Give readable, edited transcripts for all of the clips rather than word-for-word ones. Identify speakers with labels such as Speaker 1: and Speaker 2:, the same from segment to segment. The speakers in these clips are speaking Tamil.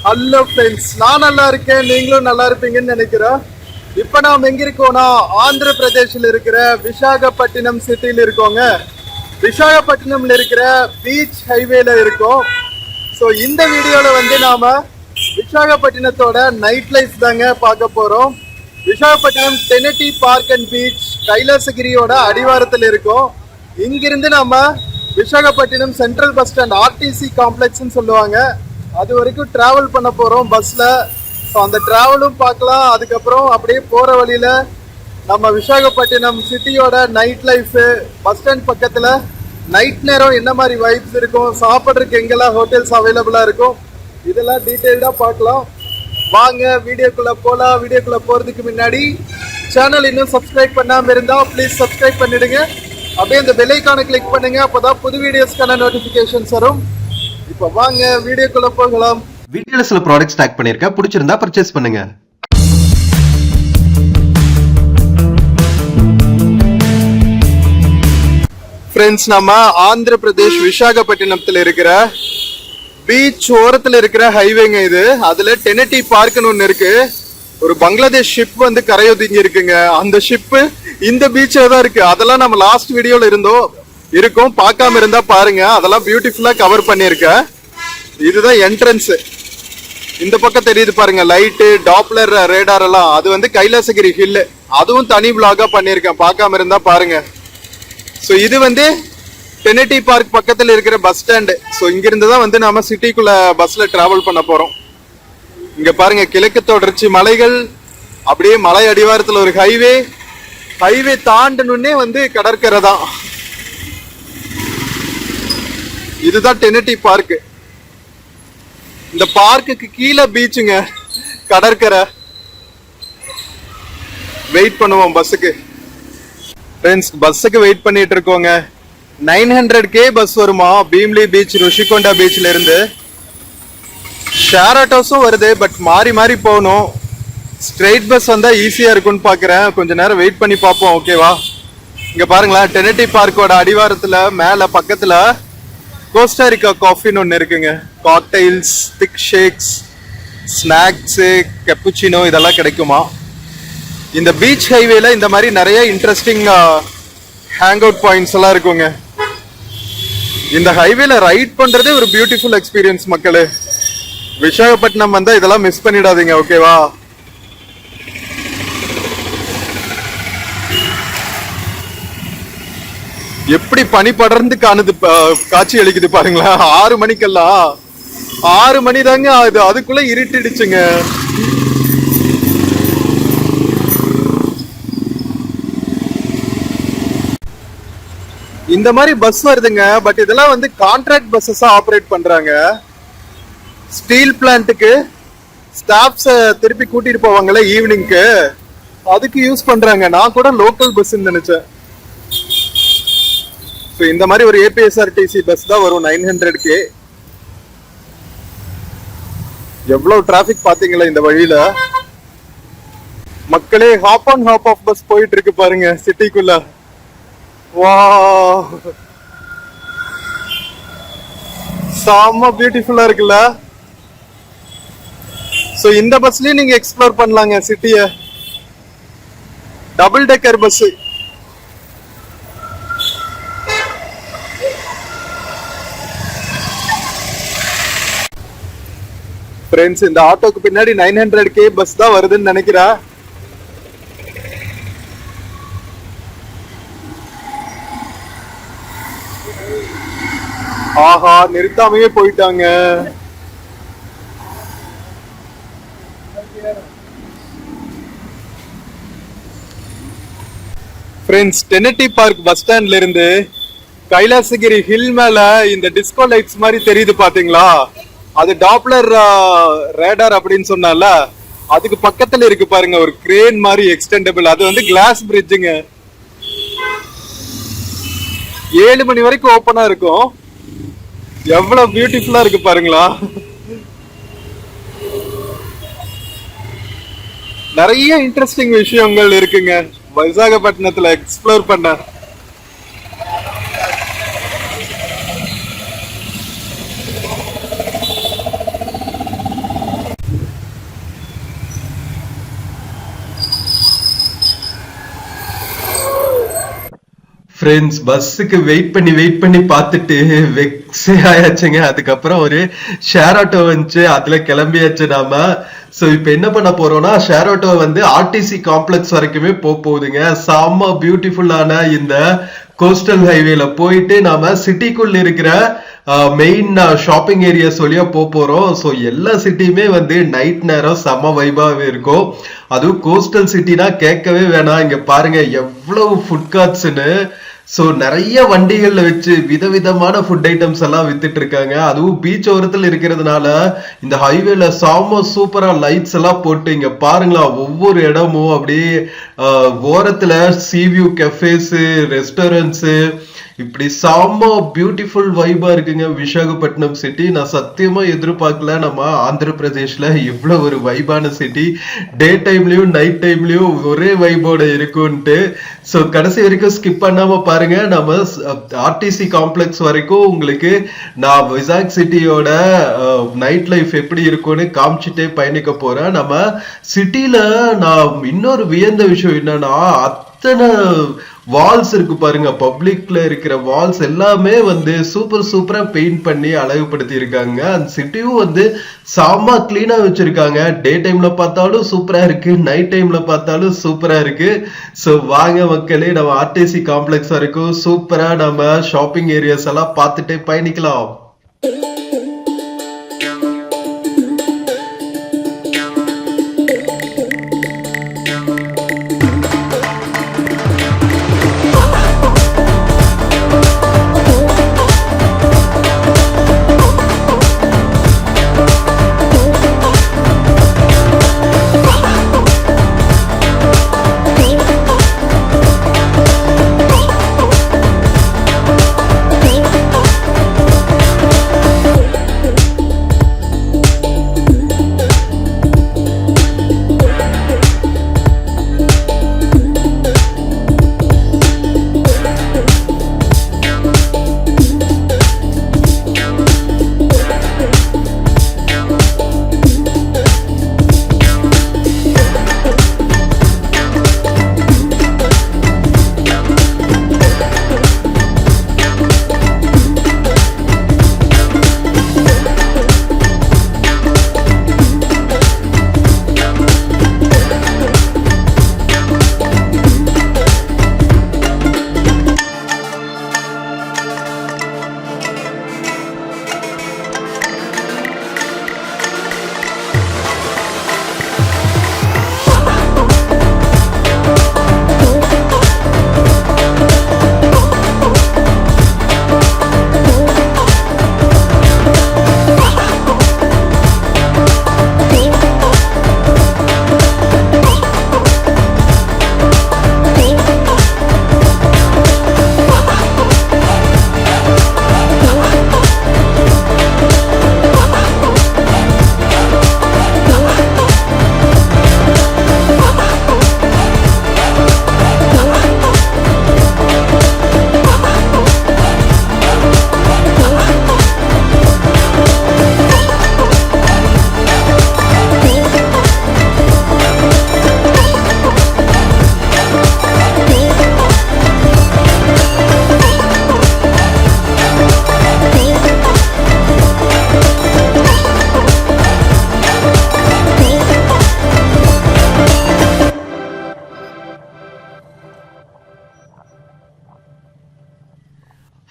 Speaker 1: ஹலோ ஃப்ரெண்ட்ஸ், நான் நல்லா இருக்கேன், நீங்களும் நல்லா இருப்பீங்கன்னு நினைக்கிறேன். இப்போ நாம் எங்க இருக்கோம்னா ஆந்திர பிரதேஷ்ல இருக்கிற விசாகப்பட்டினம் சிட்டியில் இருக்கோங்க. விசாகப்பட்டினம்ல இருக்கிற பீச் ஹைவேல இருக்கோம். ஸோ இந்த வீடியோவில் வந்து நாம விசாகப்பட்டினத்தோட நைட் லைஃப் தாங்க பார்க்க போறோம். Visakhapatnam Tenneti park and beach கைலாசகிரியோட அடிவாரத்தில் இருக்கும். இங்கிருந்து நம்ம Visakhapatnam central bus stand RTC காம்ப்ளெக்ஸ்ன்னு சொல்லுவாங்க, அது வரைக்கும் டிராவல் பண்ண போறோம் பஸ்ல. ஸோ அந்த டிராவலும் பார்க்கலாம். அதுக்கப்புறம் அப்படியே போற வழியில நம்ம விசாகப்பட்டினம் சிட்டியோட நைட் லைஃப், பஸ் ஸ்டாண்ட் பக்கத்துல நைட் நேரம் என்ன மாதிரி வைப்ஸ் இருக்கும், சாப்பிட்றதுக்கு எங்கெல்லாம் ஹோட்டல்ஸ் அவைலபிளா இருக்கும், இதெல்லாம் டீட்டெயில்டா பார்க்கலாம். வாங்க வீடியோக்குள்ள போலாம். வீடியோக்குள்ள போறதுக்கு முன்னாடி சேனல் இன்னும் சப்ஸ்கிரைப் பண்ணாம இருந்தா ப்ளீஸ் சப்ஸ்கிரைப் பண்ணிடுங்க. அப்படியே இந்த பெல் ஐகானை கிளிக் பண்ணுங்க, அப்பதான் புது வீடியோஸ்க்கான நோட்டிபிகேஷன்ஸ் வரும். இப்போ வாங்க வீடியோக்குள்ள போகலாம்.
Speaker 2: வீடியோல சில ப்ராடக்ட்ஸ் டேக் பண்ணிருக்கேன், பிடிச்சிருந்தா பர்ச்சேஸ் பண்ணுங்க.
Speaker 1: ஃப்ரெண்ட்ஸ், நம்ம ஆந்திர பிரதேஷ் விசாகப்பட்டினத்துல இருக்கிற பீச் ஓரத்துல இருக்கிற ஹைவேங்க இது. அதுல டெனட்டி பார்க்னு ஒண்ணு இருக்கு. ஒரு பங்களாதேஷ் ஷிப் வந்து கரையொதுங்கி இருக்குங்க. அந்த ஷிப் இந்த பீச்ல தான் இருக்கு. அதெல்லாம் நம்ம லாஸ்ட் வீடியோல இருக்கும், பார்க்காம இருந்தா பாருங்க. அதெல்லாம் பியூட்டிஃபுல்லா கவர் பண்ணிருக்கேன். இதுதான் என்ட்ரன்ஸ். இந்த பக்கம் தெரியுது பாருங்க, லைட்டு, டாப்லர், ரேடார் எல்லாம். அது வந்து கைலாசகிரி ஹில், அதுவும் தனி பிளாகா பண்ணிருக்கேன், பார்க்காம இருந்தா பாருங்க. ஸோ இது வந்து டெனட்டி பார்க் பக்கத்துல இருக்கிற பஸ் ஸ்டாண்டு. ஸோ இங்கிருந்து தான் வந்து நாம சிட்டிக்குள்ள பஸ்ல டிராவல் பண்ண போறோம். இங்க பாருங்க, கிழக்கு தொடர்ச்சி மலைகள், அப்படியே மலை அடிவாரத்துல ஒரு ஹைவே தாண்டணுன்னே வந்து கடற்கரை தான். இதுதான் டெனட்டி பார்க். இந்த பார்க்குக்கு கீழே பீச்சுங்க, கடற்கரை. வெயிட் பண்ணுவோம் பஸ்ஸுக்கு. ஃப்ரெண்ட்ஸ், பஸ்ஸுக்கு வெயிட் பண்ணிட்டு இருக்கோங்க. 900K பஸ் வருமா பீம்லி பீச், ருஷிகொண்டா பீச்ல இருந்து. ஷேர் ஆட்டோஸும் வருது, பட் மாறி மாறி போகணும். ஸ்ட்ரெயிட் பஸ் வந்தா ஈஸியா இருக்கும்னு பாக்குறேன். கொஞ்ச நேரம் வெயிட் பண்ணி பார்ப்போம், ஓகேவா? இங்க பாருங்களேன், டெனட்டி பார்க்கோட அடிவாரத்துல மேல பக்கத்துல கோஸ்டாரிக்கா காஃபின்னு ஒன்று இருக்குங்க. காக்டைல்ஸ், திக் ஷேக்ஸ், ஸ்நாக்ஸு, கெப்புச்சினோ இதெல்லாம் கிடைக்குமா. இந்த பீச் ஹைவேல இந்த மாதிரி நிறைய இன்ட்ரெஸ்டிங் ஹேங் அவுட் பாயிண்ட்ஸ் எல்லாம் இருக்குங்க. இந்த ஹைவேல ரைட் பண்றதே ஒரு பியூட்டிஃபுல் எக்ஸ்பீரியன்ஸ் மக்களே. விசாகப்பட்டினம் வந்தா இதெல்லாம் மிஸ் பண்ணிடாதீங்க, ஓகேவா? எப்படி பனி படர்ந்து காட்சி அளிக்குது பாருங்களா. 6 மணிக்கெல்லாம் 6 மணி தாங்க ஆகுது, அதுக்குள்ள இருட்டிடுச்சுங்க. இந்த மாதிரி பஸ் வருதுங்க, பட் இதெல்லாம் வந்து கான்ட்ராக்ட் பஸ்ஸஸா ஆப்ரேட் பண்றாங்க. ஸ்டீல் பிளான்ட்டுக்கு ஸ்டாஃப்ஸ திருப்பி கூட்டிட்டு போவாங்கல்ல ஈவினிங்க்கு, அதுக்கு யூஸ் பண்றாங்க. நான் கூட லோக்கல் பஸ் நினைச்சேன். இந்த மாதிரி ஒரு ஏபிஎஸ்ஆர்டிசி பஸ் தான் வரும் 900K. எவ்வளவு டிராபிக் பாத்தீங்களா இந்த வழியில. மக்களே, hop on hop off bus போயிட்டு இருக்கு பாருங்க சிட்டிக்குள்ள. வாவ், செம்ம பியூட்டிஃபுல்லா இருக்குல்ல. சோ இந்த பஸ்லயும் நீங்க எக்ஸ்ப்ளோர் பண்ணலாங்க சிட்டிய. Double decker bus. ஃப்ரெண்ட்ஸ், இந்த ஆட்டோக்கு பின்னாடி 900K பஸ் தான் வருதுன்னு நினைக்கிறேன். ஆஹா, நிறுத்தாமையே போயிட்டாங்க. ஃப்ரெண்ட்ஸ், டெனட்டி பார்க் பஸ் ஸ்டாண்ட்ல இருந்து கைலாசகிரி ஹில் மேல இந்த டிஸ்கோ லைட்ஸ் மாதிரி தெரியுது பாத்தீங்களா. அது டாப்லர் ரேடார் அப்படின்னு சொன்னால, அதுக்கு பக்கத்துல இருக்கு பாருங்க ஒரு கிரேன் மாதிரி எக்ஸ்டெண்டபிள். அது வந்து கிளாஸ் பிரிட்ஜுங்க. 7 மணி வரைக்கும் ஓபனா இருக்கும். எவ்வளவு பியூட்டிஃபுல்லா இருக்கு பாருங்களா. நிறைய இன்ட்ரெஸ்டிங் விஷயங்கள் இருக்குங்க விசாகப்பட்டினத்துல எக்ஸ்ப்ளோர் பண்ண.
Speaker 2: ஃப்ரெண்ட்ஸ் பஸ்ஸுக்கு வெயிட் பண்ணி பார்த்துட்டு வெக்ஸே ஆயாச்சுங்க. அதுக்கப்புறம் ஒரு ஷேர் ஆட்டோ வந்துச்சு, அதுல கிளம்பியாச்சு நாம. சோ இப்ப என்ன பண்ண போறோம்னா, ஷேர் ஆட்டோ வந்து ஆர்டிசி காம்ப்ளெக்ஸ் வரைக்குமே போகுதுங்க. செம்ம பியூட்டிஃபுல்லான இந்த கோஸ்டல் ஹைவேல போயிட்டு நாம சிட்டிக்குள்ள இருக்கிற மெயின் ஷாப்பிங் ஏரியாஸ் வழியா போறோம். ஸோ எல்லா சிட்டியுமே வந்து நைட் நேரம் செம்ம வைபாவே இருக்கும். அதுவும் கோஸ்டல் சிட்டினா கேட்கவே வேணாம். இங்க பாருங்க எவ்வளவு ஃபுட் கார்ட்ஸ்ன்னு. ஸோ நிறைய வண்டிகள்ல வச்சு விதவிதமான ஃபுட் ஐட்டம்ஸ் எல்லாம் வித்துட்டு இருக்காங்க. அதுவும் பீச் ஓரத்துல இருக்கிறதுனால இந்த ஹைவேல செம்ம சூப்பரா லைட்ஸ் எல்லாம் போட்டு இங்க பாருங்களா, ஒவ்வொரு இடமும் அப்படியே ஓரத்துல சீவியூ கெஃபேஸ், ரெஸ்டாரண்ட்ஸ், இப்படி செம்ம பியூட்டிஃபுல் வைபா இருக்குங்க விசாகப்பட்டினம் சிட்டி. நான் சத்தியமா எதிர்பார்க்கல நம்ம ஆந்திர பிரதேஷ்ல இவ்வளவு ஒரு வைபான சிட்டி டே டைம்லயும் நைட் டைம்லயும் ஒரே வைபோட இருக்கும்ட்டு. ஸோ கடைசி வரைக்கும் ஸ்கிப் பண்ணாம பாருங்க. நம்ம ஆர்டிசி காம்ப்ளெக்ஸ் வரைக்கும் உங்களுக்கு நான் விசாக் சிட்டியோட நைட் லைஃப் எப்படி இருக்கும்னு காமிச்சிட்டே பயணிக்க போறேன். நம்ம சிட்டில நான் இன்னொரு வியந்த விஷயம் என்னன்னா, அத்தனை வால்ஸ் இருக்கு பாருங்க. பப்ளிக்ல இருக்கிற வால்ஸ் எல்லாமே வந்து சூப்பரா பெயிண்ட் பண்ணி அழகுபடுத்தி இருக்காங்க. அந்த சிட்டியும் வந்து செம்ம கிளீனா வச்சிருக்காங்க. டே டைம்ல பார்த்தாலும் சூப்பரா இருக்கு, நைட் டைம்ல பார்த்தாலும் சூப்பரா இருக்கு. சோ வாங்க மக்களே, நம்ம ஆர்டிசி காம்ப்ளெக்ஸ் வரைக்கும் சூப்பரா நம்ம ஷாப்பிங் ஏரியாஸ் எல்லாம் பார்த்துட்டே பயணிக்கலாம்.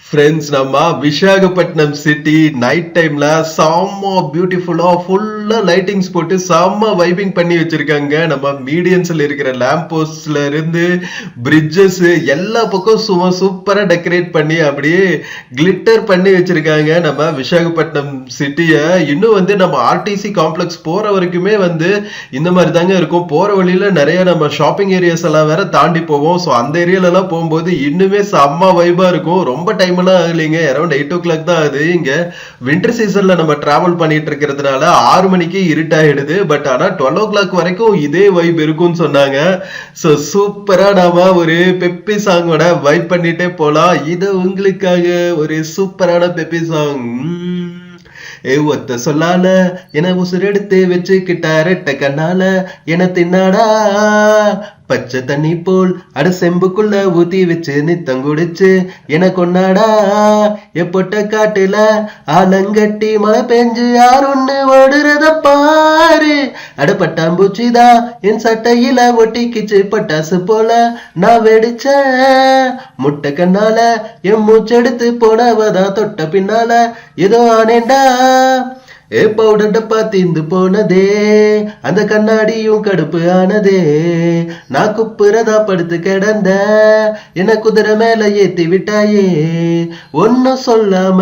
Speaker 2: ஃப்ரெண்ட்ஸ், நம்ம விசாகப்பட்டினம் சிட்டி நைட் டைம்ல செம்ம பியூட்டிஃபுல்லா ஃபுல்லா லைட்டிங்ஸ் போட்டு செம்ம வைபிங் பண்ணி வச்சிருக்காங்க. நம்ம மீடியன்ஸ்ல இருக்கிற லேம்ப் போஸ்ட்ல இருந்து பிரிட்ஜஸ் எல்லா பக்கம் சும்மா சூப்பரா டெக்கரேட் பண்ணி அப்படியே கிளிட்டர் பண்ணி வச்சிருக்காங்க நம்ம விசாகப்பட்டினம் சிட்டிய. இன்னும் வந்து நம்ம ஆர்டிசி காம்ப்ளெக்ஸ் போற வரைக்குமே வந்து இந்த மாதிரி தாங்க இருக்கும். போற வழியில நிறைய நம்ம ஷாப்பிங் ஏரியாஸ் எல்லாம் வேற தாண்டி போவோம். ஸோ அந்த ஏரியால எல்லாம் போகும்போது இன்னுமே செம்ம வைபா இருக்கும். ரொம்ப டைம் ஆகலைங்க, அரௌண்ட் 8 o'clock தான் ஆகுது. இங்க வின்டர் சீசன்ல நம்ம டிராவல் பண்ணிட்டு இருக்கிறதுனால 6 மணிக்கு இருட்டாயிடுது. பட் ஆனா 12 o'clock வரைக்கும் இதே வைப் இருக்கும்னு சொன்னாங்க. சோ சூப்பரா நாம ஒரு பெப்பி சாங்கோட வைப் பண்ணிட்டே போலாம். இது உங்களுக்காக ஒரு சூப்பரான பெப்பி சாங். ஒத்த சொல்லால என உசுரெடுத்து வச்சுக்கிட்ட ரெட்ட கண்ணால என தின்னாடா பச்சை தண்ணி போல் அட செம்புக்குள்ள ஊத்தி வச்சு நித்தம் குடிச்சு என கொண்டாடா எப்பொட்ட காட்டுல ஆலங்கட்டி மழை பெஞ்சு யாருன்னு ஓடுறத பாரு. அட பட்டாம்பூச்சிதான் என் சட்டையில ஒட்டிக்கிச்சு பட்டாசு போல நான் வெடிச்சேன். முட்டை கண்ணால என் மூச்செடுத்து போனவதான் தொட்ட பின்னால ஏதோ ஆனேண்டா. ஏ பவுடர் டப்பா தீந்து போனதே, அந்த கண்ணாடியும் கடுப்பு ஆனதே. நான் குப்புறதா படுத்து கிடந்த என்ன குதிரை மேல ஏத்தி விட்டாயே. ஒன்னும் சொல்லாம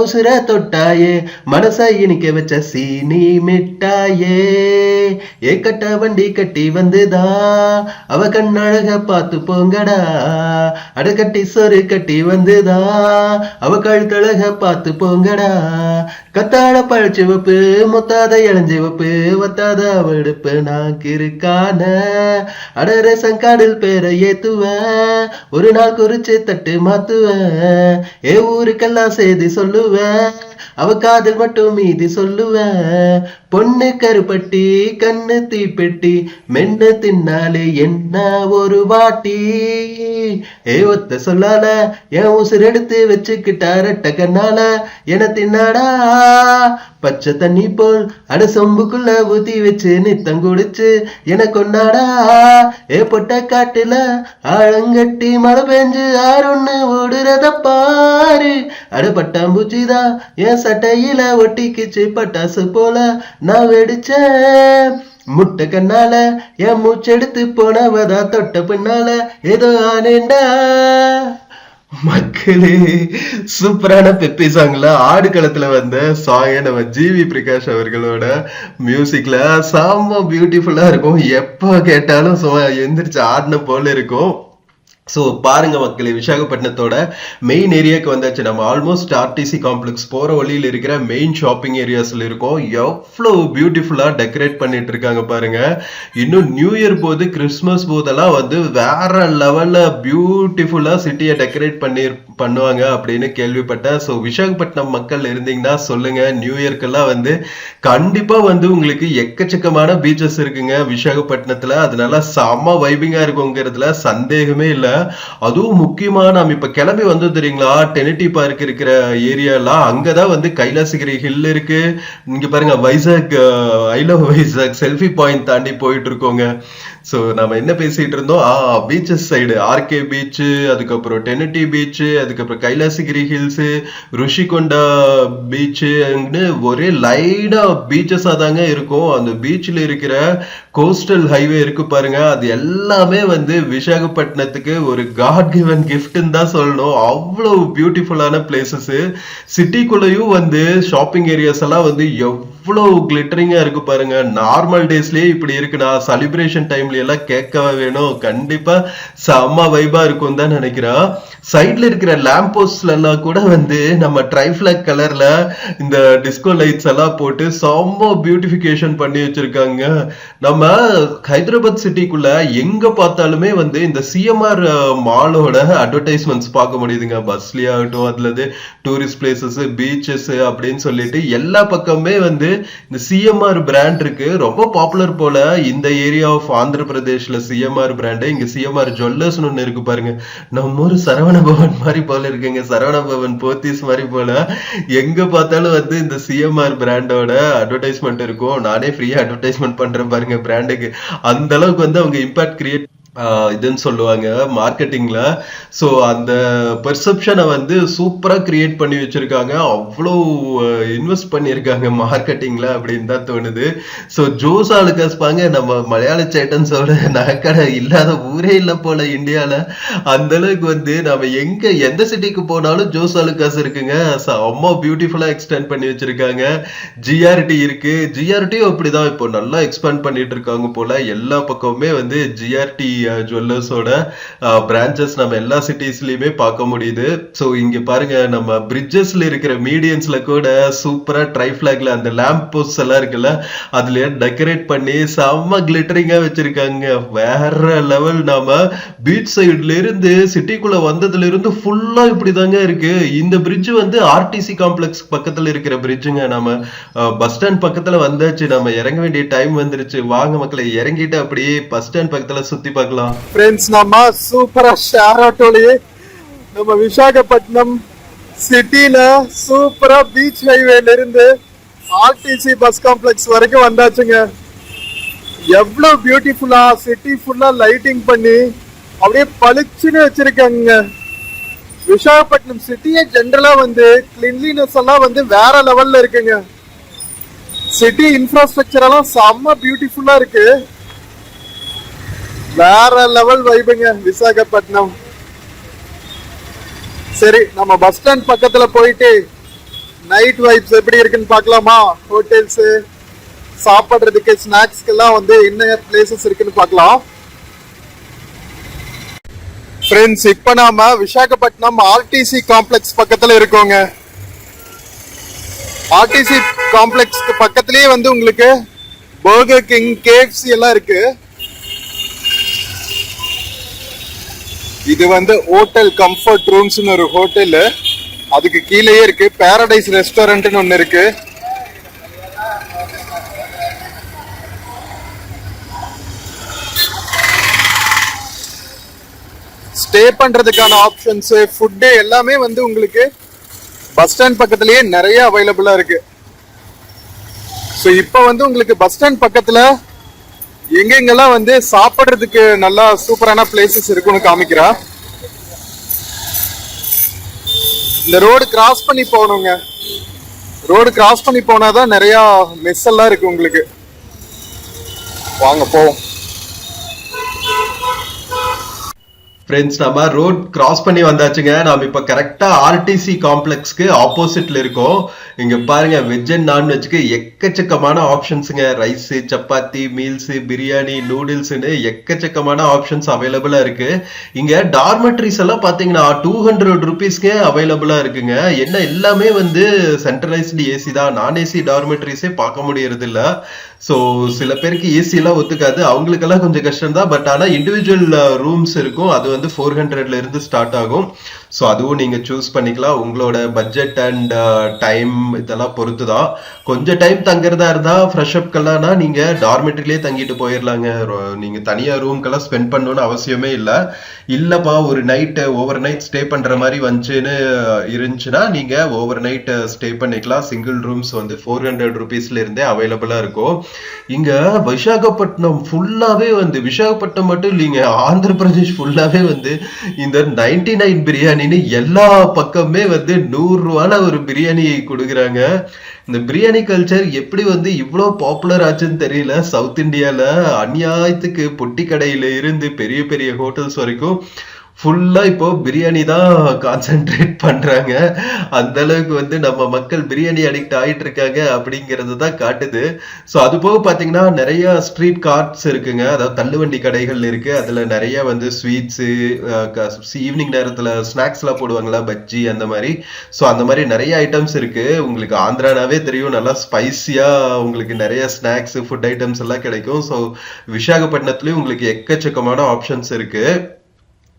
Speaker 2: உசுர தொட்டாயே, மனசை இனிக்க வச்ச சீனி மிட்டாயே. ஏ கட்ட வண்டி கட்டி வந்துதா அவ கண்ணழக பார்த்து போங்கடா. அடக்கட்டி சொரு கட்டி வந்துதா அவ கழுத்தழக பார்த்து போங்கடா. கத்தாழ பழச்சிவப்பு முத்தாத இளஞ்சிவப்பு வத்தாத வெடுப்பு நான் கிருக்கான. அடர சங்காடில் பேரை ஏத்துவேன், ஒரு நாள் குறிச்சு தட்டு மாத்துவேன். ஏ ஊருக்கெல்லாம் செய்தி சொல்லுவேன், அவ காதல் மட்டும் மீதி சொல்லுவேன். பொண்ணு கருப்பட்டி கண்ணு தீப்பெட்டி மென்னு தின்னாலே என்ன ஒரு வாட்டி. ஏ ஒத்த சொல்லால என் உசுர் எடுத்து வச்சுக்கிட்டா ரெட்ட கண்ணால என தின்னாடா. பச்சை தண்ணி போல் அட சொம்புக்குள்ள ஊத்தி வச்சு நித்தம் குடிச்சு என கொண்டாடா. ஏ பொட்ட காட்டுல ஆழங்கட்டி மழை பெஞ்சு ஆறுன்னு ஓடுறத பாரு. அட பட்டாம்பூச்சிதான் என் சட்டையில ஒட்டிக்கிச்சு பட்டாசு போல நான் வெடிச்சேன். முட்டை கண்ணால என் மூச்செடுத்து போனவதா தொட்ட பின்னால ஏதோ ஆனேண்டா. மக்களே, சூப்பரான பெப்பி சாங்ல ஆடுகளத்துல வந்த சாங்க நம்ம ஜிவி பிரகாஷ் அவர்களோட மியூசிக்ல செம்ம பியூட்டிஃபுல்லா இருக்கும். எப்ப கேட்டாலும் எந்திரிச்சு ஆடின போல இருக்கும். ஸோ பாருங்க மக்களே, விசாகப்பட்டினத்தோட மெயின் ஏரியாவுக்கு வந்தாச்சு. நம்ம ஆல்மோஸ்ட் ஆர்டிசி காம்ப்ளெக்ஸ் போற வழியில் இருக்கிற மெயின் ஷாப்பிங் ஏரியாஸ்ல இருக்கோம். எவ்வளோ பியூட்டிஃபுல்லா டெக்கரேட் பண்ணிட்டு இருக்காங்க பாருங்க. இன்னும் நியூ இயர் போது கிறிஸ்மஸ் போதெல்லாம் வந்து வேற லெவல்ல பியூட்டிஃபுல்லா சிட்டியை டெக்கரேட் பண்ணுவாங்க அப்படின்னு கேள்விப்பட்டேன். ஸோ விசாகப்பட்டினம் மக்கள் இருந்தீங்கன்னா சொல்லுங்க. நியூ இயர்க்கெல்லாம் வந்து கண்டிப்பா வந்து உங்களுக்கு எக்கச்சக்கமான பீச்சஸ் இருக்குங்க விசாகப்பட்டினத்துல. அதனால செம்ம வைபிங்கா இருக்குங்கிறதுல சந்தேகமே இல்லை. அதுவும் முக்கியமா நம்ம இப்ப கிளம்பி வந்து தெரியுங்களா, டெனிட்டி பார்க் இருக்கிற ஏரியாலாம் அங்கதான் வந்து கைலாசகிரி ஹில் இருக்கு. இங்க பாருங்க Vizag, I love Vizag selfie point தாண்டி போயிட்டு இருக்கோங்க. ஸோ நம்ம என்ன பேசிட்டு இருந்தோம், பீச்சஸ் சைடு ஆர்கே பீச், அதுக்கப்புறம் டெனிட்டி பீச், அதுக்கப்புறம் கைலாசகிரி ஹில்ஸ், ருஷிகொண்டா பீச், ஒரே லைடா பீச்சஸா தாங்க இருக்கும். அந்த பீச்ல இருக்கிற கோஸ்டல் ஹைவே இருக்கு பாருங்க, அது எல்லாமே வந்து விசாகப்பட்டினத்துக்கு ஒரு காட் கிவன் கிஃப்ட்னு தான் சொல்லணும். அவ்வளவு பியூட்டிஃபுல்லான பிளேசஸ். சிட்டிக்குள்ளேயும் வந்து ஷாப்பிங் ஏரியாஸ் எல்லாம் வந்து எவ்வளவு கிளிட்டரிங்கா இருக்கு பாருங்க. நார்மல் டேஸ்லயே இப்படி இருக்குன்னா செலிப்ரேஷன் டைம்ல எல்லாம் கேட்கவே வேணும். கண்டிப்பா செம்ம வைபா இருக்கும் தான் நினைக்கிறேன். சைட்ல இருக்கிற லேம்ப் போஸ்ட்ல எல்லாம் கூட வந்து நம்ம ட்ரைஃபிளாக் கலர்ல இந்த டிஸ்கோ லைட்ஸ் எல்லாம் போட்டு செம்ம பியூட்டிஃபிகேஷன் பண்ணி வச்சிருக்காங்க. நம்ம ஹைதராபாத் சிட்டிக்குள்ள எங்க பார்த்தாலுமே வந்து இந்த சிஎம்ஆர் மாலோட அட்வர்டைஸ்மெண்ட்ஸ் பார்க்க முடியுதுங்க. பஸ்லயே ஆகட்டும், அதுல டூரிஸ்ட் பிளேசஸ், பீச்சஸ் அப்படின்னு சொல்லிட்டு எல்லா பக்கமே வந்து இந்த சிஎம்ஆர் பிராண்ட் இருக்கு. ரொம்ப பாப்புலர் போல இந்த ஏரியா ஆஃப் ஆந்திர பிரதேஷ்ல சிஎம்ஆர் பிராண்ட். இங்க சிஎம்ஆர் ஜுவல்லர்ஸ் ஒண்ணு இருக்கு பாருங்க. நம்ம ஊர் சரவண பவன் மாதிரி போல இருக்குங்க, சரவண பவன் போத்தீஸ் மாதிரி போல. எங்க பார்த்தாலும் வந்து இந்த சிஎம்ஆர் பிராண்டோட அட்வர்டைஸ்மெண்ட் இருக்கும். நானே ஃப்ரீயா அட்வர்டைஸ்மெண்ட் பண்றேன் பாருங்க பிராண்டுக்கு. அந்த அளவுக்கு வந்து அவங்க இம்பாக்ட் கிரியேட் இதுன்னு சொல்லுவாங்க மார்க்கெட்டிங்ல. ஸோ அந்த பெர்செப்ஷனை வந்து சூப்பரா கிரியேட் பண்ணி வச்சிருக்காங்க. அவ்வளோ இன்வெஸ்ட் பண்ணியிருக்காங்க மார்க்கெட்டிங்ல அப்படின்னு தான் தோணுது. ஸோ ஜோஸ் ஆலுகாஸ் பாங்க, நம்ம மலையாள சேட்டன்ஸோட நகைக்கடை இல்லாத ஊரே இல்லை போல இந்தியால. அந்த அளவுக்கு வந்து நம்ம எந்த சிட்டிக்கு போனாலும் ஜோஸ் ஆலுகாஸ் இருக்குங்க. அம்மா பியூட்டிஃபுல்லா எக்ஸ்டெண்ட் பண்ணி வச்சிருக்காங்க. ஜிஆர்டி இருக்கு, ஜிஆர்டியும் அப்படிதான் இப்போ நல்லா எக்ஸ்பேண்ட் பண்ணிட்டு இருக்காங்க போல. எல்லா பக்கமுமே வந்து ஜிஆர்டி ஜுவல்லர்ஸோட பிரான்ச்சஸ் நம்ம எல்லா சிட்டிஸ்லயுமே பார்க்க முடியுது. ஸோ இங்க பாருங்க, நம்ம பிரிட்ஜஸ்ல இருக்கிற மீடியன்ஸ்ல கூட சூப்பரா ட்ரைஃபிளாக்ல அந்த லேம்ப் போஸ்ட் எல்லாம் இருக்குல்ல, அதுல டெக்கரேட் பண்ணி செம்ம கிளிட்டரிங்கா வச்சிருக்காங்க. வேற லெவல். நாம பீச் சைட்ல இருந்து சிட்டிக்குள்ள வந்ததுல இருந்து ஃபுல்லா இப்படிதாங்க இருக்கு. இந்த பிரிட்ஜ் வந்து ஆர்டிசி காம்ப்ளெக்ஸ் பக்கத்துல இருக்கிற பிரிட்ஜுங்க. நம்ம பஸ் ஸ்டாண்ட் பக்கத்துல வந்தாச்சு. நம்ம இறங்க வேண்டிய டைம் வந்துருச்சு. வாங்க மக்களை, இறங்கிட்டு அப்படியே பஸ் ஸ்டாண்ட் பக்கத்துல சுத்தி பார்க்கலாம். பார்க்கலாம்.
Speaker 1: ஃப்ரெண்ட்ஸ், நம்ம சூப்பரா ஷேர் ஆட்டோலயே நம்ம விசாகப்பட்டினம் சிட்டில சூப்பரா பீச் ஹைவேல இருந்து ஆர்டிசி பஸ் காம்ப்ளெக்ஸ் வரைக்கும் வந்தாச்சுங்க. எவ்வளவு பியூட்டிஃபுல்லா சிட்டி ஃபுல்லா லைட்டிங் பண்ணி அப்படியே பளிச்சுன்னு வச்சிருக்காங்க. விசாகப்பட்டினம் சிட்டியே ஜென்ரலா வந்து கிளீன்லினஸ் எல்லாம் வந்து வேற லெவல்ல இருக்குங்க. சிட்டி இன்ஃப்ராஸ்ட்ரக்சர் எல்லாம் செம்ம பியூட்டிஃபுல்லா இருக்கு. வேற லெவல் வைபுங்க விசாகப்பட்டினம். சரி, நம்ம பஸ் ஸ்டாண்ட் பக்கத்துல போயிட்டு நைட் வைப்ஸ் எப்படி இருக்குன்னு பார்க்கலாமா? ஹோட்டல்ஸ், சாப்பிடுறதுக்கு, ஸ்நாக்ஸ்க்கு எல்லாம் வந்து என்ன பிளேசஸ் இருக்குன்னு பார்க்கலாம். ஃப்ரெண்ட்ஸ், இப்ப நாம விசாகப்பட்டினம் ஆர்டிசி காம்ப்ளெக்ஸ் பக்கத்துல இருக்கோங்க. ஆர்டிசி காம்ப்ளெக்ஸ்க்கு பக்கத்திலேயே வந்து உங்களுக்கு பர்கர் கிங், KFC எல்லாம் இருக்கு. இது வந்து ஹோட்டல் கம்ஃபர்ட் ரூம்ஸ்னு ஒரு ஹோட்டல், அதுக்கு கீழேயே இருக்கு பாரடைஸ் ரெஸ்டாரண்ட்னு ஒன்னு இருக்கு. ஸ்டே பண்றதுக்கான ஆப்ஷன்ஸ், ஃபுட்டு எல்லாமே வந்து உங்களுக்கு பஸ் ஸ்டாண்ட் பக்கத்திலேயே நிறைய அவைலபிளா இருக்கு. ஸோ இப்போ வந்து உங்களுக்கு பஸ் ஸ்டாண்ட் பக்கத்துல எங்கெங்கெல்லாம் வந்து சாப்பிட்றதுக்கு நல்லா சூப்பரான பிளேசஸ் இருக்குன்னு காமிக்கிறா. இந்த ரோடு கிராஸ் பண்ணி போகணுங்க. ரோடு கிராஸ் பண்ணி போனாதான் நிறைய மெஸ் எல்லாம் இருக்கு உங்களுக்கு. வாங்க போவோம்.
Speaker 2: ஃப்ரெண்ட்ஸ், நம்ம ரோட் கிராஸ் பண்ணி வந்தாச்சுங்க. நாம இப்ப கரெக்டா ஆர்டிசி காம்ப்ளெக்ஸ்க்கு ஆப்போசிட்ல இருக்கோம். இங்க பாருங்க, வெஜ் அண்ட் நான்வெஜ்க்கு எக்கச்சக்கமான ஆப்ஷன்ஸுங்க. ரைஸ், சப்பாத்தி, மீல்ஸ், பிரியாணி, நூடுல்ஸ்னு எக்கச்சக்கமான ஆப்ஷன்ஸ் அவைலபிளா இருக்கு. இங்க டார்மெட்ரிஸ் எல்லாம் பாத்தீங்கன்னா 200 rupeesக்கே அவைலபிளா இருக்குங்க. என்ன எல்லாமே வந்து சென்ட்ரலைஸ்டு ஏசி தான், நான் ஏசி டார்மெட்ரிஸே பார்க்க முடியறது இல்ல. ஸோ சில பேருக்கு ஏசி எல்லாம் ஒத்துக்காது, அவங்களுக்கெல்லாம் கொஞ்சம் கஷ்டம் தான். பட் ஆனா இண்டிவிஜுவல் ரூம்ஸ் இருக்கும், அது வந்து 400ல இருந்து ஸ்டார்ட் ஆகும். ஸோ அதுவும் நீங்க சூஸ் பண்ணிக்கலாம். உங்களோட பட்ஜெட் அண்ட் டைம் இதெல்லாம் பொறுத்து தான். கொஞ்சம் டைம் தங்குறதா இருந்தா ஃப்ரெஷ் அப்கெல்லாம்னா நீங்க டார்மெட்ரிலேயே தங்கிட்டு போயிடலாங்க. நீங்க தனியா ரூம்க்கெல்லாம் ஸ்பெண்ட் பண்ணணும்னு அவசியமே இல்லை. இல்லப்பா ஒரு நைட் ஓவர் நைட் ஸ்டே பண்ற மாதிரி வந்துச்சுன்னு இருந்துச்சுன்னா நீங்க ஓவர் நைட் ஸ்டே பண்ணிக்கலாம். சிங்கிள் ரூம்ஸ் வந்து 400 rupeesல இருந்தே அவைலபிளா இருக்கும். இங்க விசாகப்பட்டினம் ஃபுல்லாவே வந்து, விசாகப்பட்டினம் மட்டும் இல்லைங்க, ஆந்திர பிரதேஷ் ஃபுல்லாவே வந்து இந்த 99 பிரியாணின்னு எல்லா பக்கமே வந்து 100 ரூபால ஒரு பிரியாணி கொடுக்குறாங்க. இந்த பிரியாணி கல்ச்சர் எப்படி வந்து இவ்வளோ பாப்புலர் ஆச்சுன்னு தெரியல. சவுத் இந்தியால அநியாயத்துக்கு பொட்டி கடையில இருந்து பெரிய பெரிய ஹோட்டல்ஸ் வரைக்கும் ஃபுல்லா இப்போ பிரியாணி தான் கான்சென்ட்ரேட் பண்றாங்க. அந்த அளவுக்கு வந்து நம்ம மக்கள் பிரியாணி அடிக்ட் ஆயிட்டு இருக்காங்க அப்படிங்கிறது தான் காட்டுது. ஸோ அது போக பாத்தீங்கன்னா நிறைய ஸ்ட்ரீட் கார்ட்ஸ் இருக்குங்க, அதாவது தள்ளுவண்டி கடைகள் இருக்கு. அதுல நிறைய வந்து ஸ்வீட்ஸ், ஈவினிங் நேரத்துல ஸ்நாக்ஸ் எல்லாம் போடுவாங்களா, பஜ்ஜி அந்த மாதிரி. ஸோ அந்த மாதிரி நிறைய ஐட்டம்ஸ் இருக்கு. உங்களுக்கு ஆந்திரானாவே தெரியும், நல்லா ஸ்பைசியா உங்களுக்கு நிறைய ஸ்நாக்ஸ், ஃபுட் ஐட்டம்ஸ் எல்லாம் கிடைக்கும். ஸோ விசாகப்பட்டினத்துலயும் உங்களுக்கு எக்கச்சக்கமான ஆப்ஷன்ஸ் இருக்கு.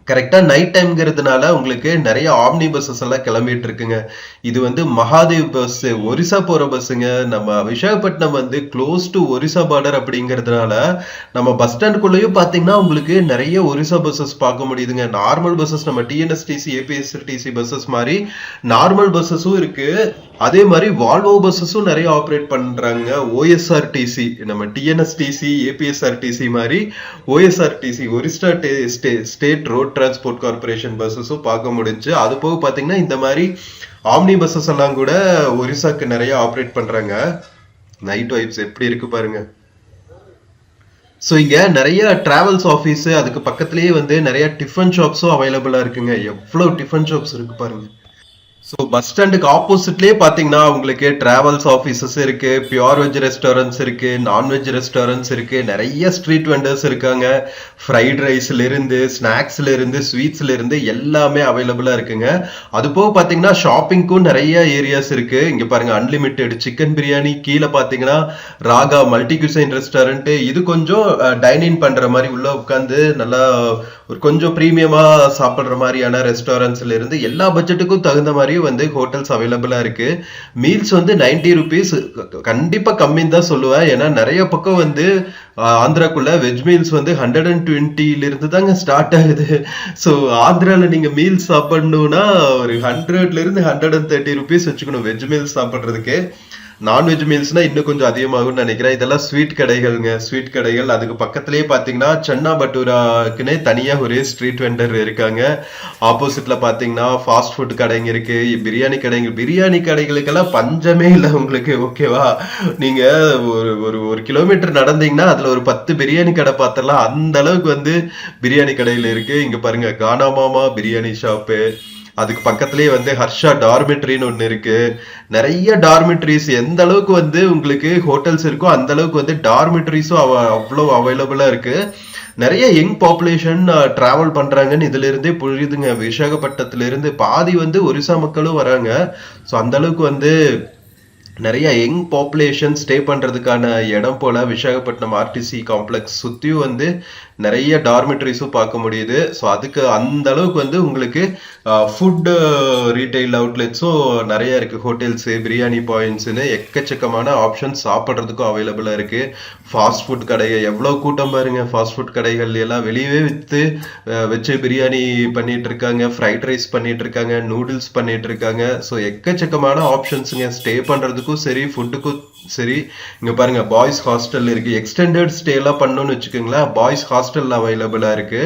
Speaker 2: கரெக்டா நைட் டைம்ங்கிறதுனால உங்களுக்கு நிறைய ஆம்னி பஸ்ஸஸ் எல்லாம் கிளம்பிட்டு இருக்குங்க. இது வந்து மகாதேவ் பஸ், ஒரிசா போற பஸ்ஸுங்க. நம்ம விசாகப்பட்டினம் வந்து க்ளோஸ் டு ஒரிசா பார்டர் அப்படிங்கிறதுனால நம்ம பஸ் ஸ்டாண்டுக்குள்ளேயும் பாத்தீங்கன்னா உங்களுக்கு நிறைய ஒரிசா பஸ்ஸஸ் பார்க்க முடியுதுங்க. நார்மல் பஸ்ஸஸ் நம்ம TNSTC, APSRTC பஸ்ஸஸ் மாதிரி நார்மல் பஸ்ஸஸும் இருக்கு. அதே மாதிரி வால்வோ பஸ்ஸஸும் நிறைய ஆப்ரேட் பண்றாங்க. OSRTC, நம்ம TNSTC, APSRTC மாதிரி OSRTC, Orissa state road transport corporation பஸ்ஸஸும் பார்க்க முடிஞ்சு. அது போக பாத்தீங்கன்னா இந்த மாதிரி ஆம்னி பஸ்ஸஸ் எல்லாம் கூட ஒரிசாக்கு நிறைய ஆப்ரேட் பண்றாங்க. நைட் வைப்ஸ் எப்படி இருக்கு பாருங்க. ஸோ இங்க நிறைய டிராவல்ஸ் ஆஃபீஸ், அதுக்கு பக்கத்துலயே வந்து நிறைய டிஃபன் ஷாப்ஸும் அவைலபிளா இருக்குங்க. எவ்வளவு டிஃபன் ஷாப்ஸ் இருக்கு பாருங்க. ஸோ பஸ் ஸ்டாண்டுக்கு ஆப்போசிட்லேயே பார்த்தீங்கன்னா உங்களுக்கு டிராவல்ஸ் ஆஃபீஸஸ் இருக்கு, பியூர் வெஜ் ரெஸ்டாரண்ட்ஸ் இருக்கு, நான்வெஜ் ரெஸ்டாரண்ட்ஸ் இருக்கு, நிறைய ஸ்ட்ரீட் வெண்டர்ஸ் இருக்காங்க. ஃப்ரைட் ரைஸ்ல இருந்து, ஸ்நாக்ஸ்ல இருந்து, ஸ்வீட்ஸ்ல இருந்து எல்லாமே அவைலபிளா இருக்குங்க. அது போக பார்த்தீங்கன்னா ஷாப்பிங்க்கும் நிறைய ஏரியாஸ் இருக்கு. இங்க பாருங்க, அன்லிமிட்டெட் சிக்கன் பிரியாணி, கீழே பார்த்தீங்கன்னா ராகா மல்டி குசைன் ரெஸ்டாரண்ட். இது கொஞ்சம் டைனிங் பண்ற மாதிரி, உள்ள உட்காந்து நல்லா ஒரு கொஞ்சம் ப்ரீமியமா சாப்பிடுற மாதிரியான ரெஸ்டாரண்ட்ஸ்ல இருந்து எல்லா பட்ஜெட்டுக்கும் தகுந்த மாதிரி வந்து ஹோட்டல்ஸ் அவைலபிளா இருக்கு. மீல்ஸ் வந்து 90 rupees கண்டிப்பா கம்மின்னு தான் சொல்லுவேன். ஏன்னா நிறைய பக்கம் வந்து ஆந்திராக்குள்ள வெஜ் மீல்ஸ் வந்து 120 இருந்து தாங்க ஸ்டார்ட் ஆகுது. ஸோ ஆந்திரால நீங்க மீல்ஸ் சாப்பிடணும்னா ஒரு 100 இருந்து 130 rupees வச்சுக்கணும் வெஜ் மீல்ஸ் சாப்பிட்றதுக்கு. நான்வெஜ் மீல்ஸ்னா இன்னும் கொஞ்சம் அதிகமாகும்னு நினைக்கிறேன். இதெல்லாம் ஸ்வீட் கடைகள்ங்க, ஸ்வீட் கடைகள். அதுக்கு பக்கத்துலயே பாத்தீங்கன்னா சன்னா பட்டூராக்குன்னே தனியா ஒரு ஸ்ட்ரீட் வெண்டர் இருக்காங்க. ஆப்போசிட்ல பாத்தீங்கன்னா ஃபாஸ்ட் ஃபுட் கடைங்க இருக்கு, பிரியாணி கடைகளுக்கெல்லாம் பஞ்சமே இல்லை உங்களுக்கு. ஓகேவா, நீங்க ஒரு கிலோமீட்டர் நடந்தீங்கன்னா அதுல ஒரு 10 பிரியாணி கடை பார்த்தலாம். அந்த அளவுக்கு வந்து பிரியாணி கடையில இருக்கு. இங்க பாருங்க, கானா மாமா பிரியாணி ஷாப்பு. அதுக்கு பக்கத்துலயே வந்து ஹர்ஷா டார்மெட்ரின்னு ஒண்ணு இருக்கு. நிறைய டார்மெட்ரிஸ், எந்த அளவுக்கு வந்து உங்களுக்கு ஹோட்டல்ஸ் இருக்கோ அந்த அளவுக்கு வந்து டார்மெட்ரிஸும் அவ்வளவு அவைலபிளா இருக்கு. நிறைய யங் பாப்புலேஷன் டிராவல் பண்றாங்கன்னு இதுல இருந்தே புரியுதுங்க. விசாகப்பட்டினத்துல இருந்து பாதி வந்து ஒரிசா மக்களும் வராங்க. ஸோ அந்த அளவுக்கு வந்து நிறைய யங் பாப்புலேஷன் ஸ்டே பண்றதுக்கான இடம் போல விசாகப்பட்டினம் ஆர்டிசி காம்ப்ளெக்ஸ் சுத்தியும் வந்து நிறைய டார்மெட்ரிஸும் பார்க்க முடியுது. ஸோ அதுக்கு அந்த அளவுக்கு வந்து உங்களுக்கு ஃபுட் ரீட்டைல் அவுட்லெட்ஸும் நிறைய இருக்கு. ஹோட்டல்ஸ், பிரியாணி பாயிண்ட்ஸ்னு எக்கச்சக்கமான ஆப்ஷன்ஸ் சாப்பிட்றதுக்கும் அவைலபிளா இருக்கு. ஃபாஸ்ட் ஃபுட் கடைகள் எவ்வளவு கூட்டம் பாருங்க. ஃபாஸ்ட் ஃபுட் கடைகள் எல்லாம் வெளியவே வச்சு பிரியாணி பண்ணிட்டு இருக்காங்க, ஃப்ரைட் ரைஸ் பண்ணிட்டு இருக்காங்க, நூடுல்ஸ் பண்ணிட்டு இருக்காங்க. ஸோ எக்கச்சக்கமான ஆப்ஷன்ஸுங்க. ஸ்டே பண்றதுக்கும் சரி, ஃபுட்டுக்கும் சரி. இங்க பாருங்க, பாய்ஸ் ஹாஸ்டல் இருக்கு. எக்ஸ்டெண்டட் ஸ்டே எல்லாம் பண்ணணும்னு வச்சுக்கோங்களேன், பாய்ஸ் ஹாஸ்டல் அவைலபிளா இருக்கு.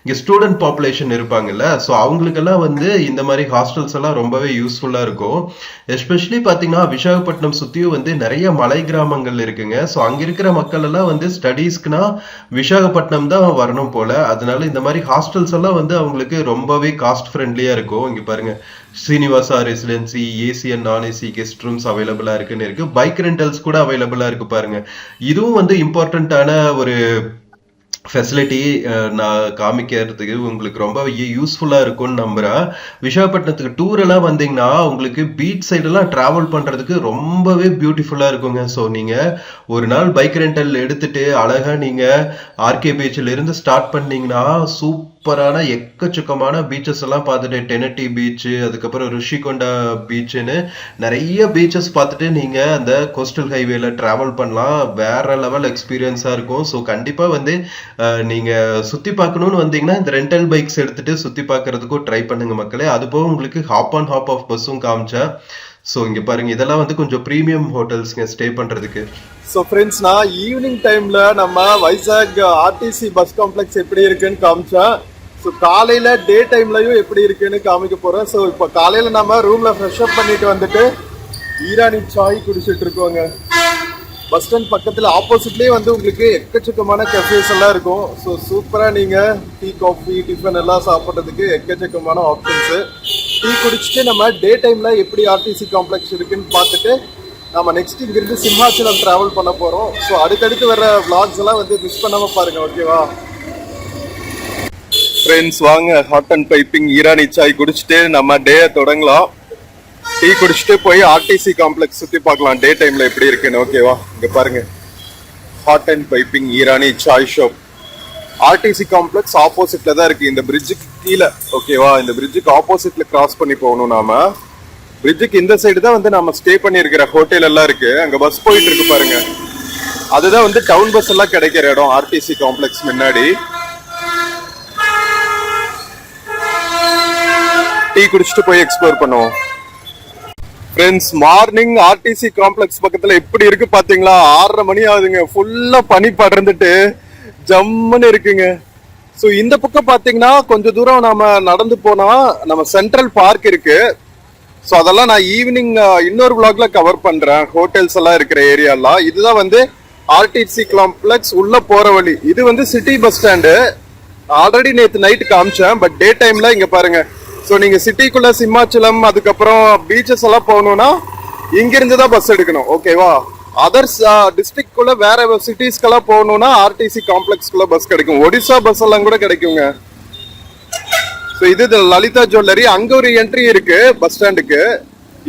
Speaker 2: இங்க ஸ்டூடெண்ட் பாப்புலேஷன் இருப்பாங்கல்ல, ஸோ அவங்களுக்கெல்லாம் வந்து இந்த மாதிரி ஹாஸ்டல்ஸ் எல்லாம் ரொம்பவே யூஸ்ஃபுல்லா இருக்கும். எஸ்பெஷலி பாத்தீங்கன்னா விசாகப்பட்டினம் சுத்தியும் வந்து நிறைய மலை கிராமங்கள் இருக்குங்க. ஸோ அங்க இருக்கிற மக்கள் எல்லாம் வந்து ஸ்டடீஸ்க்குனா விசாகப்பட்டினம் தான் வரணும் போல. அதனால இந்த மாதிரி ஹாஸ்டல்ஸ் எல்லாம் வந்து அவங்களுக்கு ரொம்பவே காஸ்ட் ஃப்ரெண்ட்லியா இருக்கும். இங்க பாருங்க, ஸ்ரீனிவாசா ரெசிடென்சி ஏசி அண்ட் நான் ஏசி கெஸ்ட் ரூம்ஸ் அவைலபிளா இருக்குன்னு இருக்கு. பைக் ரெண்டல்ஸ் கூட அவைலபிளா இருக்கு பாருங்க. இதுவும் வந்து இம்பார்ட்டன்டான ஒரு ஃபெசிலிட்டி. நான் காமிக்கிறதுக்கு உங்களுக்கு ரொம்ப யூஸ்ஃபுல்லா இருக்கும்னு நம்புறேன். விசாகப்பட்டினத்துக்கு டூர் எல்லாம் வந்தீங்கன்னா உங்களுக்கு பீச் சைடெல்லாம் டிராவல் பண்றதுக்கு ரொம்பவே பியூட்டிஃபுல்லா இருக்குங்க. ஸோ நீங்க ஒரு நாள் பைக் ரெண்டல் எடுத்துட்டு அழகா நீங்க ஆர்கே பீச்ல இருந்து ஸ்டார்ட் பண்ணீங்கன்னா சூப்பரான எக்கச்சக்கமான பீச்சஸ் எல்லாம் பார்த்துட்டு, டெனட்டி பீச், அதுக்கப்புறம் ரிஷிகொண்டா பீச்சுன்னு நிறைய பீச்சஸ் பார்த்துட்டு நீங்க அந்த கோஸ்டல் ஹைவேல டிராவல் பண்ணலாம். வேற லெவல் எக்ஸ்பீரியன்ஸா இருக்கும். ஸோ கண்டிப்பா வந்து நீங்க சுத்தி பார்க்கணும்னு வந்தீங்கன்னா இந்த ரெண்டல் பைக்ஸ் எடுத்துட்டு சுத்தி பார்க்கறதுக்கும் ட்ரை பண்ணுங்க மக்களே. அது போக உங்களுக்கு ஹாப் ஆன் ஹாப் ஆஃப் பஸ்ஸும் காமிச்சேன். ஸோ இங்க பாருங்க, இதெல்லாம் வந்து கொஞ்சம் ப்ரீமியம் ஹோட்டல்ஸ்ங்க ஸ்டே பண்றதுக்கு.
Speaker 1: ஸோ ஃப்ரெண்ட்ஸ், நான் ஈவினிங் டைம்ல நம்ம வைசாக் ஆர்டிசி பஸ் காம்ப்ளெக்ஸ் எப்படி இருக்குன்னு காமிச்சேன். ஸோ காலையில டே டைம்லயும் எப்படி இருக்குன்னு காமிக்க போறேன். ஸோ இப்போ காலையில நம்ம ரூம்ல ஃப்ரெஷ் அப் பண்ணிட்டு வந்துட்டு ஈரானி சாய் குடிச்சிட்டு இருக்கோங்க. பஸ் ஸ்டாண்ட் பக்கத்துல ஆப்போசிட்லயே வந்து உங்களுக்கு எக்கச்சக்கமான கஃபேஸ் எல்லாம் இருக்கும். ஸோ சூப்பரா நீங்க டீ, காஃபி, டிஃபன் எல்லாம் சாப்பிட்றதுக்கு எக்கச்சக்கமான ஆப்ஷன்ஸ். டீ குடிச்சிட்டு நம்ம டே டைம்ல எப்படி ஆர்டிசி காம்ப்ளெக்ஸ் இருக்குன்னு பார்த்துட்டு நம்ம நெக்ஸ்ட் இங்கிருந்து சிம்ஹாச்சலம் டிராவல் பண்ண போறோம். ஸோ அடுத்தடுத்து வர vlogs எல்லாம் வந்து மிஸ் பண்ணாம பாருங்க, ஓகேவா ஃப்ரெண்ட்ஸ்? வாங்க, hot and piping Irani Sai குடிச்சிட்டு நம்ம டே தொடங்கலாம். டீ குடிச்சிட்டு போய் ஆர்டிசி காம்ப்ளெக்ஸ் சுத்தி பார்க்கலாம் டே டைம்ல எப்படி இருக்குன்னு, ஓகேவா? இங்க பாருங்க, hot and piping Irani Sai shop RTC complex ஆப்போசிட்ல தான் இருக்கு, இந்த பிரிட்ஜுக்கு கீழே, ஓகேவா? இந்த பிரிட்ஜுக்கு ஆப்போசிட்ல கிராஸ் பண்ணி போகணும். நாம பிரிட்ஜுக்கு இந்த சைடு தான் வந்து நம்ம ஸ்டே பண்ணி இருக்கிற ஹோட்டல் எல்லாம் இருக்கு. அங்க பஸ் போயிட்டு இருக்கு பாருங்க, அதுதான் வந்து டவுன் பஸ் எல்லாம் கிடைக்கிற இடம் ஆர்டிசி காம்ப்ளெக்ஸ் முன்னாடி. டீ குடிச்சிட்டு போய் எக்ஸ்ப்ளோர் பண்ணுவோம். ஃப்ரெண்ட்ஸ், மார்னிங் ஆர்டிசி காம்ப்ளெக்ஸ் பக்கத்துல எப்படி இருக்கு பாத்தீங்களா? 6:30 மணி ஆகுதுங்க. ஃபுல்லா பனி படர்ந்துட்டு ஜம்முன்னு இருக்குங்க. ஸோ இந்த பக்கம் பாத்தீங்கன்னா கொஞ்சம் தூரம் நாம நடந்து போனா நம்ம சென்ட்ரல் பார்க் இருக்கு. ஸோ அதெல்லாம் நான் ஈவினிங் இன்னொரு vlogல கவர் பண்றேன். ஹோட்டல்ஸ் எல்லாம் இருக்கிற ஏரியாலாம் இதுதான் வந்து ஆர்டிசி காம்ப்ளெக்ஸ் உள்ள போற வழி. இது வந்து சிட்டி பஸ் ஸ்டாண்டு. ஆல்ரெடி நேற்று நைட் காமிச்சேன், பட் டே டைம்ல இங்க பாருங்க. ஸோ நீங்க சிட்டிக்குள்ள சிம்மாச்சலம் அதுக்கப்புறம் பீச்சஸ் எல்லாம் போகணும்னா இங்க இருந்து தான் பஸ் எடுக்கணும், ஓகேவா? அதர்ஸ் டிஸ்ட்ரிக்ட்குள்ள வேற சிட்டிஸ்க்கெல்லாம் போகணும்னா ஆர்டிசி காம்ப்ளெக்ஸ்க்குள்ள பஸ் கிடைக்கும். ஒடிசா பஸ் எல்லாம் கூட கிடைக்குங்க. ஸோ இது லலிதா ஜுவல்லரி, அங்க ஒரு என்ட்ரி இருக்கு பஸ் ஸ்டாண்டுக்கு.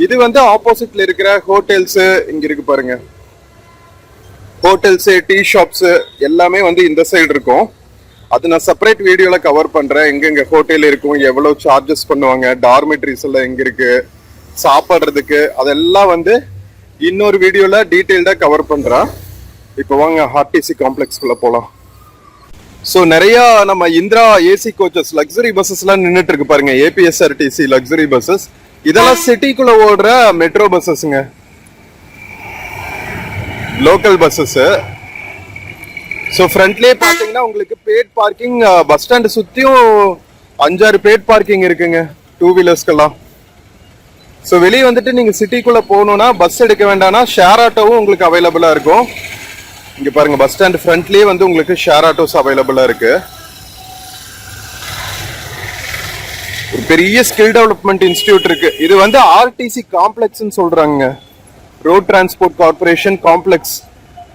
Speaker 1: இது வந்து ஆப்போசிட்ல இருக்கிற ஹோட்டல்ஸ் இங்க இருக்கு பாருங்க. ஹோட்டல்ஸ், டீ ஷாப்ஸ் எல்லாமே வந்து இந்த சைடு இருக்கும். அது நான் செப்பரேட் வீடியோல கவர் பண்றேன். எங்கெங்க ஹோட்டல் இருக்கும், எவ்வளவு சார்ஜஸ் பண்ணுவாங்க, டார்மெட்ரிஸ் எல்லாம் எங்க இருக்கு, சாப்பிட்றதுக்கு அதெல்லாம் வந்து இன்னொரு வீடியோல டீட்டெயில்டா கவர் பண்றேன். இப்போ வாங்க ஆர்டிசி காம்ப்ளெக்ஸ்குள்ள போலாம். ஸோ நிறைய நம்ம இந்திரா ஏசி கோச்சஸ் லக்ஸரி பஸ்ஸஸ்லாம் நின்றுட்டு இருக்கு பாருங்க. ஏபிஎஸ்ஆர்டிசி லக்ஸரி பஸ்ஸஸ் இதெல்லாம் சிட்டிக்குள்ள ஓடுற மெட்ரோ பஸ்ஸஸ்ங்க, லோக்கல் பஸ்ஸஸ். ஸோ ஃப்ரண்ட்லேயே பார்த்தீங்கன்னா உங்களுக்கு பேட் பார்க்கிங், பஸ் ஸ்டாண்டு சுற்றியும் 5-6 பேட் பார்க்கிங் இருக்குங்க டூ வீலர்ஸ்க்கெல்லாம். ஸோ வெளியே வந்துட்டு நீங்கள் சிட்டிக்குள்ளே போகணுன்னா பஸ் எடுக்க வேண்டாம்னா ஷேர் ஆட்டோவும் உங்களுக்கு அவைலபிளாக இருக்கும். இங்கே பாருங்க, பஸ் ஸ்டாண்ட் ஃப்ரண்ட்லேயே வந்து உங்களுக்கு ஷேர் ஆட்டோஸ் அவைலபிளாக இருக்கு. ஒரு பெரிய ஸ்கில் டெவலப்மெண்ட் இன்ஸ்டிடியூட் இருக்கு. இது வந்து ஆர்டிசி காம்ப்ளெக்ஸ்ன்னு சொல்றாங்க, ரோட் டிரான்ஸ்போர்ட் கார்பரேஷன் காம்ப்ளெக்ஸ்.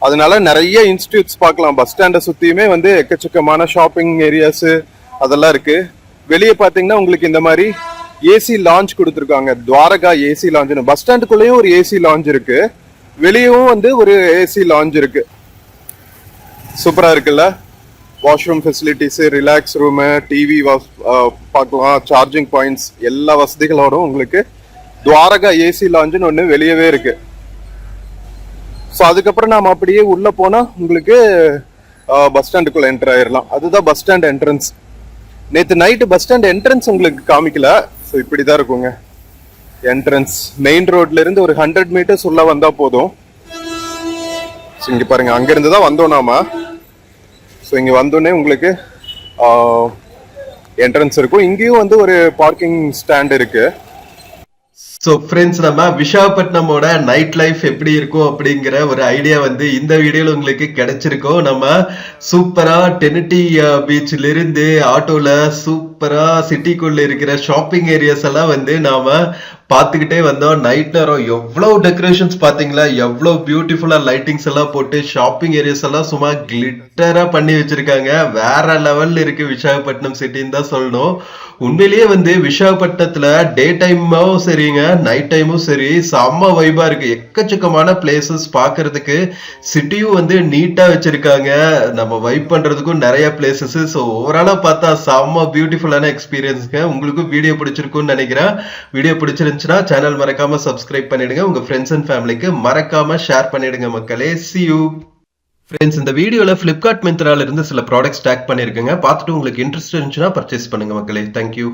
Speaker 1: அதனால நிறைய இன்ஸ்டிடியூட்ஸ் பார்க்கலாம். பஸ் ஸ்டாண்டை சுற்றியுமே வந்து எக்கச்சக்கமான ஷாப்பிங் ஏரியாஸ் அதெல்லாம் இருக்கு. வெளியே பார்த்தீங்கன்னா உங்களுக்கு இந்த மாதிரி ஏசி லான்ச் கொடுத்துருக்காங்க, துவாரகா ஏசி லான்ச்னு. பஸ் ஸ்டாண்டுக்குள்ளேயும் ஒரு ஏசி லான்ச் இருக்கு, வெளியவும் வந்து ஒரு ஏசி லான்ச் இருக்கு. சூப்பரா இருக்குல்ல. Washroom facilities, relax room, TV பார்க்கலாம், சார்ஜிங் பாயிண்ட்ஸ், எல்லா வசதிகளோடும் உங்களுக்கு துவாரகா ஏசி லான்ச்னு ஒன்று வெளியவே இருக்கு. ஸோ அதுக்கப்புறம் நாம அப்படியே உள்ள போனா உங்களுக்கு பஸ் ஸ்டாண்டுக்குள்ள என்டர் ஆயிடலாம். அதுதான் பஸ் ஸ்டாண்ட் என்ட்ரன்ஸ். நேற்று நைட்டு பஸ் ஸ்டாண்ட் என்ட்ரன்ஸ் உங்களுக்கு காமிக்கல. ஸோ இப்படிதான் இருக்குங்க என்ட்ரன்ஸ். மெயின் ரோட்ல இருந்து ஒரு 100 மீட்டர்ஸ் உள்ள வந்தா போதும். ஸோ இங்க பாருங்க, அங்கிருந்து தான் வந்தோம் நாம. ஸோ இங்க வந்தோடனே உங்களுக்கு என்ட்ரன்ஸ் இருக்கும். இங்கேயும் வந்து ஒரு பார்க்கிங் ஸ்டாண்ட் இருக்கு.
Speaker 2: ஸோ ஃப்ரெண்ட்ஸ், நம்ம விசாகப்பட்டினமோட நைட் லைஃப் எப்படி இருக்கும் அப்படிங்கிற ஒரு ஐடியா வந்து இந்த வீடியோல உங்களுக்கு கிடைச்சிருக்கோம். நம்ம சூப்பரா டெனிட்டி பீச்ல இருந்து ஆட்டோல சூப்பரா சிட்டிக்குள்ள இருக்கிற ஷாப்பிங் ஏரியாஸ் எல்லாம் வந்து நாம பார்த்துக்கிட்டே வந்தோம். நைட் நேரம் எவ்வளவு டெக்கரேஷன்ஸ் பாத்தீங்களா, எவ்வளவு பியூட்டிஃபுல்லா லைட்டிங்ஸ் எல்லாம் போட்டு ஷாப்பிங் ஏரியாஸ் எல்லாம் சும்மா கிளிட்டரா பண்ணி வச்சிருக்காங்க. வேற லெவல்ல இருக்கு விசாகப்பட்டினம் சிட்டின்னு தான் சொல்லணும். உண்மையிலேயே வந்து விசாகப்பட்டினத்துல டே டைமும் சரிங்க, நைட் டைமும் சரி, செம்ம வைபா இருக்கு. எக்கச்சக்கமான பிளேசஸ் பாக்குறதுக்கு, சிட்டியும் வந்து நீட்டா வச்சிருக்காங்க. நம்ம வைப் பண்றதுக்கும் நிறைய பிளேசஸ். ஸோ ஓவராலா பார்த்தா செம்ம பியூட்டிஃபுல்லான எக்ஸ்பீரியன்ஸ்ங்க. உங்களுக்கும் வீடியோ பிடிச்சிருக்கும்னு நினைக்கிறேன். வீடியோ பிடிச்சிருந்துச்சுன்னா சேனல் மறக்காம சப்ஸ்கிரைப் பண்ணிடுங்க. உங்க ஃப்ரெண்ட்ஸ் அண்ட் ஃபேமிலிக்கு மறக்காம ஷேர் பண்ணிடுங்க மக்களே. See you. ஃப்ரெண்ட்ஸ், இந்த வீடியோல Flipkart Myntraல இருந்து சில ப்ராடக்ட்ஸ் டேக் பண்ணிருக்கேங்க. பார்த்துட்டு உங்களுக்கு இன்ட்ரெஸ்ட் இருந்துச்சுன்னா பர்ச்சேஸ் பண்ணுங்க மக்களே. தேங்க்யூ.